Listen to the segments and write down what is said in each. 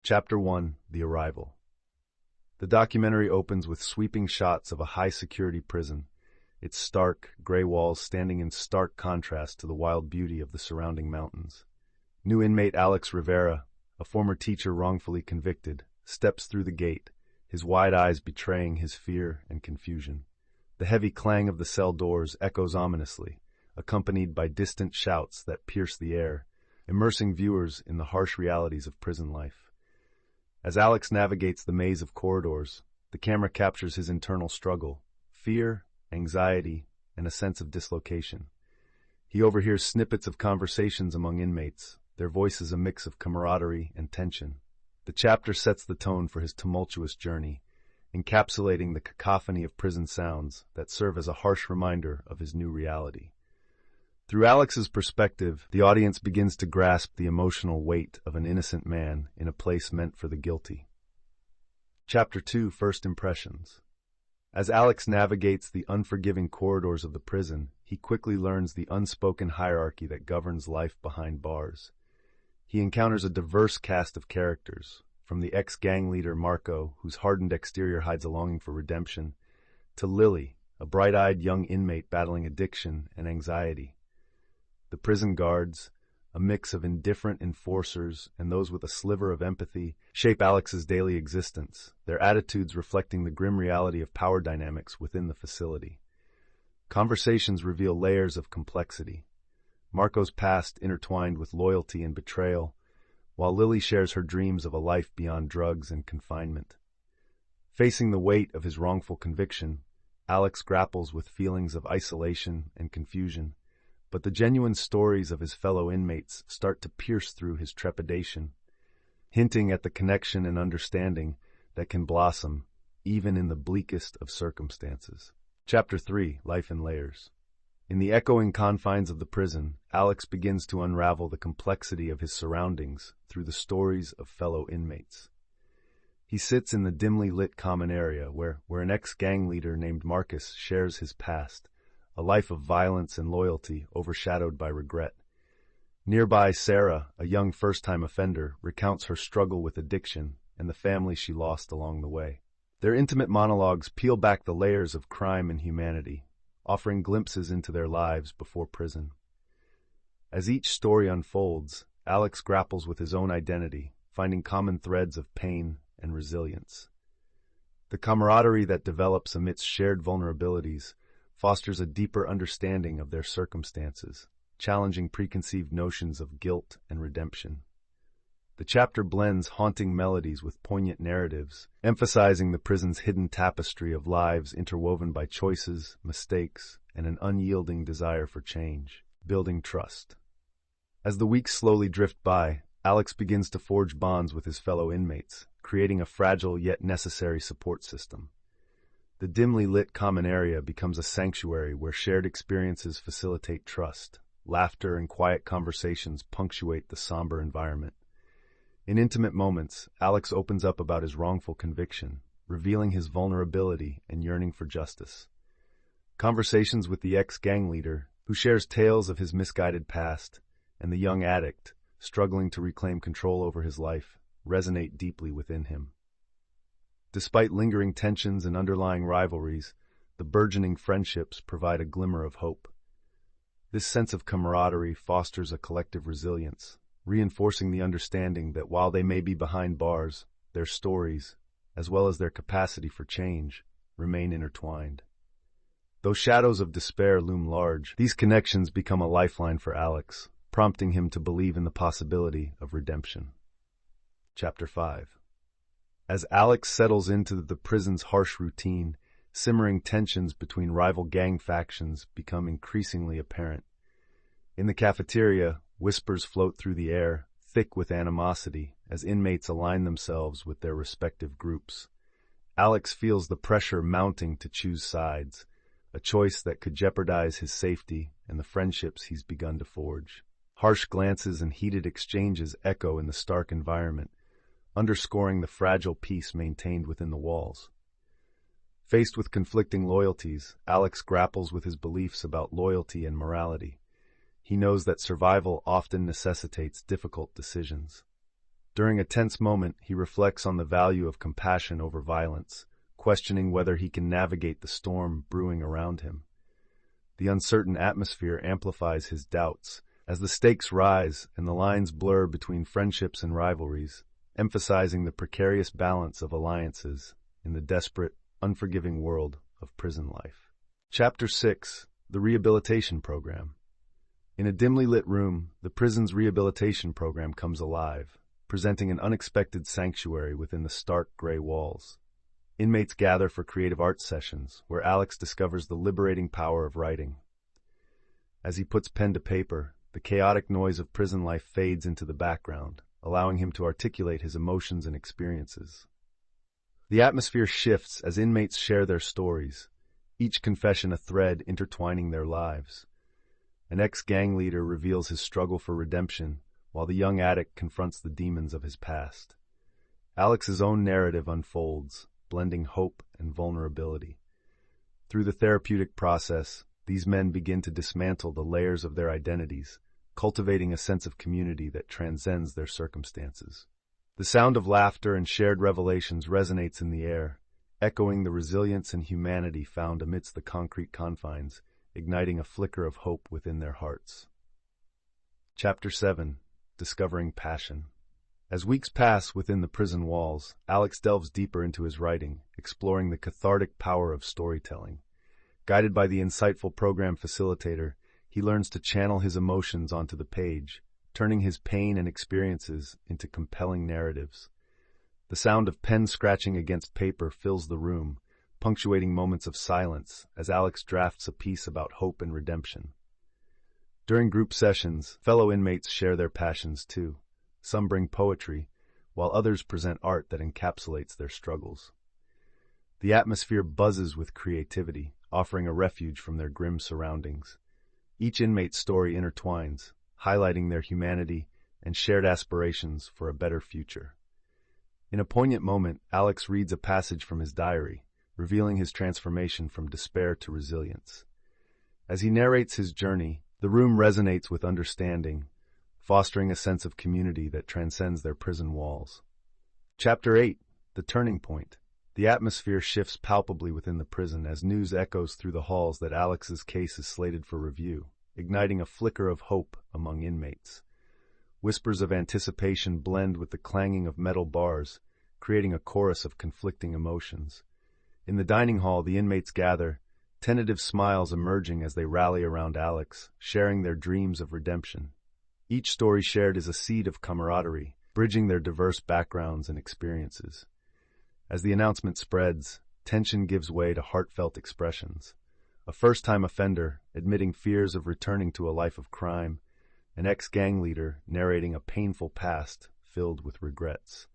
Chapter 1: The Arrival. The documentary opens with sweeping shots of a high-security prison, its stark, gray walls standing in stark contrast to the wild beauty of the surrounding mountains. New inmate Alex Rivera, a former teacher wrongfully convicted, steps through the gate, his wide eyes betraying his fear and confusion. The heavy clang of the cell doors echoes ominously, accompanied by distant shouts that pierce the air, immersing viewers in the harsh realities of prison life. As Alex navigates the maze of corridors, the camera captures his internal struggle, fear, anxiety, and a sense of dislocation. He overhears snippets of conversations among inmates, their voices a mix of camaraderie and tension. The chapter sets the tone for his tumultuous journey, encapsulating the cacophony of prison sounds that serve as a harsh reminder of his new reality. Through Alex's perspective, the audience begins to grasp the emotional weight of an innocent man in a place meant for the guilty. Chapter 2: First Impressions. As Alex navigates the unforgiving corridors of the prison, he quickly learns the unspoken hierarchy that governs life behind bars. He encounters a diverse cast of characters, from the ex-gang leader Marco, whose hardened exterior hides a longing for redemption, to Lily, a bright-eyed young inmate battling addiction and anxiety. The prison guards, a mix of indifferent enforcers and those with a sliver of empathy, shape Alex's daily existence, their attitudes reflecting the grim reality of power dynamics within the facility. Conversations reveal layers of complexity, Marco's past intertwined with loyalty and betrayal, while Lily shares her dreams of a life beyond drugs and confinement. Facing the weight of his wrongful conviction, Alex grapples with feelings of isolation and confusion, but the genuine stories of his fellow inmates start to pierce through his trepidation, hinting at the connection and understanding that can blossom even in the bleakest of circumstances. Chapter 3: Life in Layers. In the echoing confines of the prison, Alex begins to unravel the complexity of his surroundings through the stories of fellow inmates. He sits in the dimly lit common area where an ex-gang leader named Marcus shares his past, a life of violence and loyalty overshadowed by regret. Nearby, Sarah, a young first-time offender, recounts her struggle with addiction and the family she lost along the way. Their intimate monologues peel back the layers of crime and humanity, offering glimpses into their lives before prison. As each story unfolds, Alex grapples with his own identity, finding common threads of pain and resilience. The camaraderie that develops amidst shared vulnerabilities fosters a deeper understanding of their circumstances, challenging preconceived notions of guilt and redemption. The chapter blends haunting melodies with poignant narratives, emphasizing the prison's hidden tapestry of lives interwoven by choices, mistakes, and an unyielding desire for change, building trust. As the weeks slowly drift by, Alex begins to forge bonds with his fellow inmates, creating a fragile yet necessary support system. The dimly lit common area becomes a sanctuary where shared experiences facilitate trust. Laughter and quiet conversations punctuate the somber environment. In intimate moments, Alex opens up about his wrongful conviction, revealing his vulnerability and yearning for justice. Conversations with the ex-gang leader, who shares tales of his misguided past, and the young addict, struggling to reclaim control over his life, resonate deeply within him. Despite lingering tensions and underlying rivalries, the burgeoning friendships provide a glimmer of hope. This sense of camaraderie fosters a collective resilience, reinforcing the understanding that while they may be behind bars, their stories, as well as their capacity for change, remain intertwined. Though shadows of despair loom large, these connections become a lifeline for Alex, prompting him to believe in the possibility of redemption. Chapter 5. As Alex settles into the prison's harsh routine, simmering tensions between rival gang factions become increasingly apparent. In the cafeteria, whispers float through the air, thick with animosity, as inmates align themselves with their respective groups. Alex feels the pressure mounting to choose sides, a choice that could jeopardize his safety and the friendships he's begun to forge. Harsh glances and heated exchanges echo in the stark environment, underscoring the fragile peace maintained within the walls. Faced with conflicting loyalties, Alex grapples with his beliefs about loyalty and morality. He knows that survival often necessitates difficult decisions. During a tense moment, he reflects on the value of compassion over violence, questioning whether he can navigate the storm brewing around him. The uncertain atmosphere amplifies his doubts as the stakes rise and the lines blur between friendships and rivalries, emphasizing the precarious balance of alliances in the desperate, unforgiving world of prison life. Chapter 6: The Rehabilitation Program. In a dimly lit room, the prison's rehabilitation program comes alive, presenting an unexpected sanctuary within the stark gray walls. Inmates gather for creative art sessions, where Alex discovers the liberating power of writing. As he puts pen to paper, the chaotic noise of prison life fades into the background, allowing him to articulate his emotions and experiences. The atmosphere shifts as inmates share their stories, each confession a thread intertwining their lives. An ex-gang leader reveals his struggle for redemption, while the young addict confronts the demons of his past. Alex's own narrative unfolds, blending hope and vulnerability. Through the therapeutic process, these men begin to dismantle the layers of their identities, cultivating a sense of community that transcends their circumstances. The sound of laughter and shared revelations resonates in the air, echoing the resilience and humanity found amidst the concrete confines, igniting a flicker of hope within their hearts. Chapter 7: Discovering Passion. As weeks pass within the prison walls, Alex delves deeper into his writing, exploring the cathartic power of storytelling. Guided by the insightful program facilitator, he learns to channel his emotions onto the page, turning his pain and experiences into compelling narratives. The sound of pen scratching against paper fills the room, punctuating moments of silence as Alex drafts a piece about hope and redemption. During group sessions, fellow inmates share their passions too. Some bring poetry, while others present art that encapsulates their struggles. The atmosphere buzzes with creativity, offering a refuge from their grim surroundings. Each inmate's story intertwines, highlighting their humanity and shared aspirations for a better future. In a poignant moment, Alex reads a passage from his diary, revealing his transformation from despair to resilience. As he narrates his journey, the room resonates with understanding, fostering a sense of community that transcends their prison walls. Chapter 8: The Turning Point. The atmosphere shifts palpably within the prison as news echoes through the halls that Alex's case is slated for review, igniting a flicker of hope among inmates. Whispers of anticipation blend with the clanging of metal bars, creating a chorus of conflicting emotions. In the dining hall, the inmates gather, tentative smiles emerging as they rally around Alex, sharing their dreams of redemption. Each story shared is a seed of camaraderie, bridging their diverse backgrounds and experiences. As the announcement spreads, tension gives way to heartfelt expressions. A first-time offender admitting fears of returning to a life of crime, an ex-gang leader narrating a painful past filled with regrets.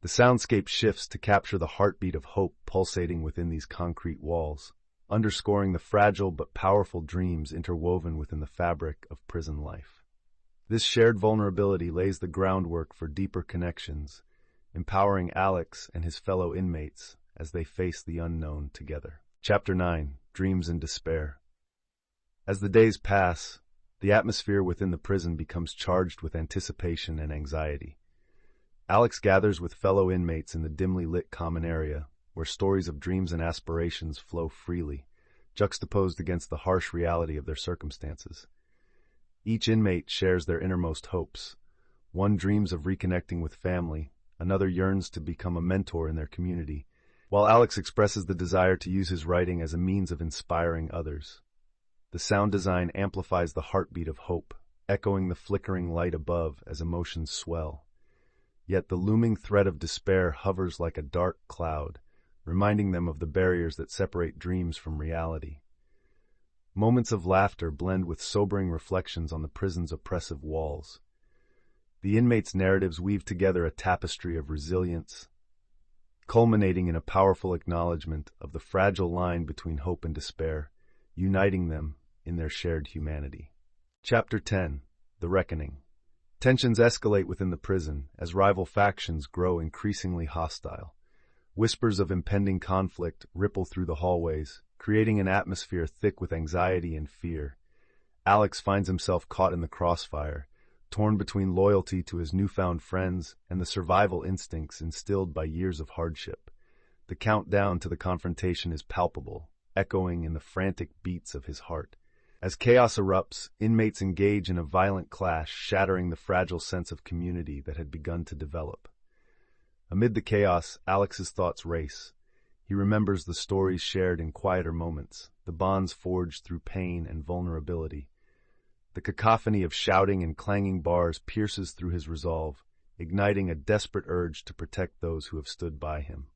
The soundscape shifts to capture the heartbeat of hope pulsating within these concrete walls, underscoring the fragile but powerful dreams interwoven within the fabric of prison life. This shared vulnerability lays the groundwork for deeper connections, empowering Alex and his fellow inmates as they face the unknown together. Chapter 9: Dreams and Despair. As the days pass, the atmosphere within the prison becomes charged with anticipation and anxiety. Alex gathers with fellow inmates in the dimly lit common area, where stories of dreams and aspirations flow freely, juxtaposed against the harsh reality of their circumstances. Each inmate shares their innermost hopes. One dreams of reconnecting with family, another yearns to become a mentor in their community, while Alex expresses the desire to use his writing as a means of inspiring others. The sound design amplifies the heartbeat of hope, echoing the flickering light above as emotions swell. Yet the looming threat of despair hovers like a dark cloud, reminding them of the barriers that separate dreams from reality. Moments of laughter blend with sobering reflections on the prison's oppressive walls. The inmates' narratives weave together a tapestry of resilience, culminating in a powerful acknowledgement of the fragile line between hope and despair, uniting them in their shared humanity. Chapter 10: The Reckoning. Tensions escalate within the prison as rival factions grow increasingly hostile. Whispers of impending conflict ripple through the hallways, creating an atmosphere thick with anxiety and fear. Alex finds himself caught in the crossfire, torn between loyalty to his newfound friends and the survival instincts instilled by years of hardship. The countdown to the confrontation is palpable, echoing in the frantic beats of his heart. As chaos erupts, inmates engage in a violent clash, shattering the fragile sense of community that had begun to develop. Amid the chaos, Alex's thoughts race. He remembers the stories shared in quieter moments, the bonds forged through pain and vulnerability. The cacophony of shouting and clanging bars pierces through his resolve, igniting a desperate urge to protect those who have stood by him.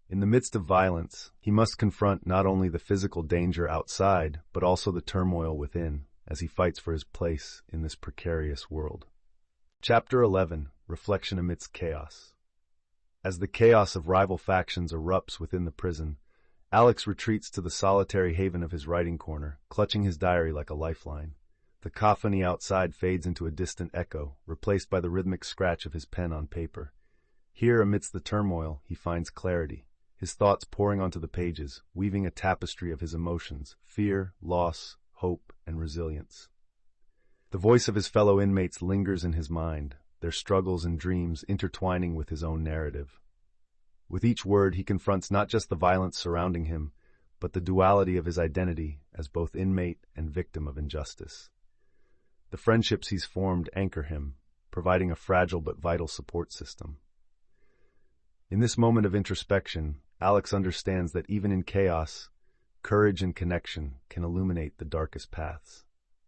In the midst of violence, he must confront not only the physical danger outside, but also the turmoil within, as he fights for his place in this precarious world. Chapter 11. Reflection amidst chaos. As the chaos of rival factions erupts within the prison, Alex retreats to the solitary haven of his writing corner, clutching his diary like a lifeline. The cacophony outside fades into a distant echo, replaced by the rhythmic scratch of his pen on paper. Here, amidst the turmoil, he finds clarity, his thoughts pouring onto the pages, weaving a tapestry of his emotions: fear, loss, hope, and resilience. The voice of his fellow inmates lingers in his mind, their struggles and dreams intertwining with his own narrative. With each word, he confronts not just the violence surrounding him, but the duality of his identity as both inmate and victim of injustice. The friendships he's formed anchor him, providing a fragile but vital support system. In this moment of introspection, Alex understands that even in chaos, courage and connection can illuminate the darkest paths,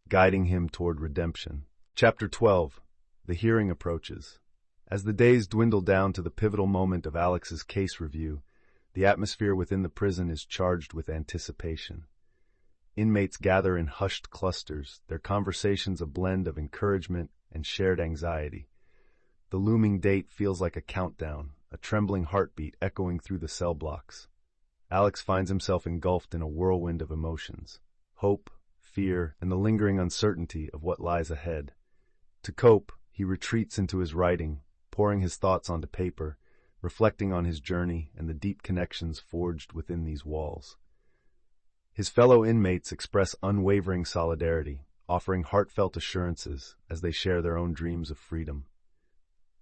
guiding him toward redemption. Chapter 12. The hearing approaches. As the days dwindle down to the pivotal moment of Alex's case review, the atmosphere within the prison is charged with anticipation. Inmates gather in hushed clusters, their conversations a blend of encouragement and shared anxiety. The looming date feels like a countdown, a trembling heartbeat echoing through the cell blocks. Alex finds himself engulfed in a whirlwind of emotions: hope, fear, and the lingering uncertainty of what lies ahead. To cope, he retreats into his writing, pouring his thoughts onto paper, reflecting on his journey and the deep connections forged within these walls. His fellow inmates express unwavering solidarity, offering heartfelt assurances as they share their own dreams of freedom.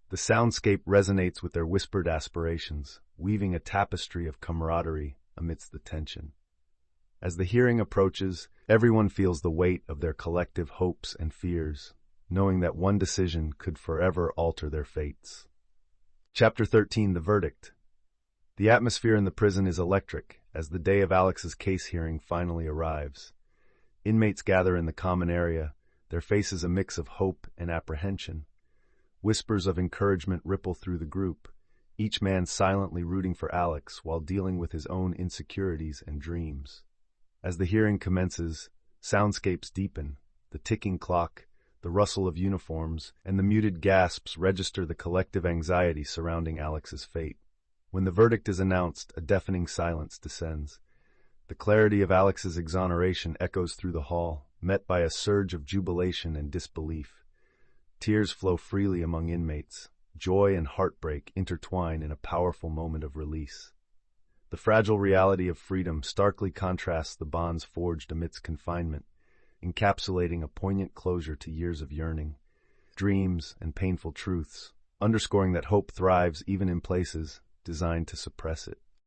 The soundscape resonates with their whispered aspirations, weaving a tapestry of camaraderie amidst the tension. As the hearing approaches, everyone feels the weight of their collective hopes and fears, knowing that one decision could forever alter their fates. Chapter 13. The verdict. The atmosphere in the prison is electric as the day of Alex's case hearing finally arrives. Inmates gather in the common area, their faces a mix of hope and apprehension. Whispers of encouragement ripple through the group, each man silently rooting for Alex while dealing with his own insecurities and dreams. As the hearing commences, soundscapes deepen. The ticking clock, the rustle of uniforms, and the muted gasps register the collective anxiety surrounding Alex's fate. When the verdict is announced, a deafening silence descends. The clarity of Alex's exoneration echoes through the hall, met by a surge of jubilation and disbelief. Tears flow freely among inmates. Joy and heartbreak intertwine in a powerful moment of release. The fragile reality of freedom starkly contrasts the bonds forged amidst confinement, encapsulating a poignant closure to years of yearning, dreams, and painful truths, underscoring that hope thrives even in places designed to suppress it.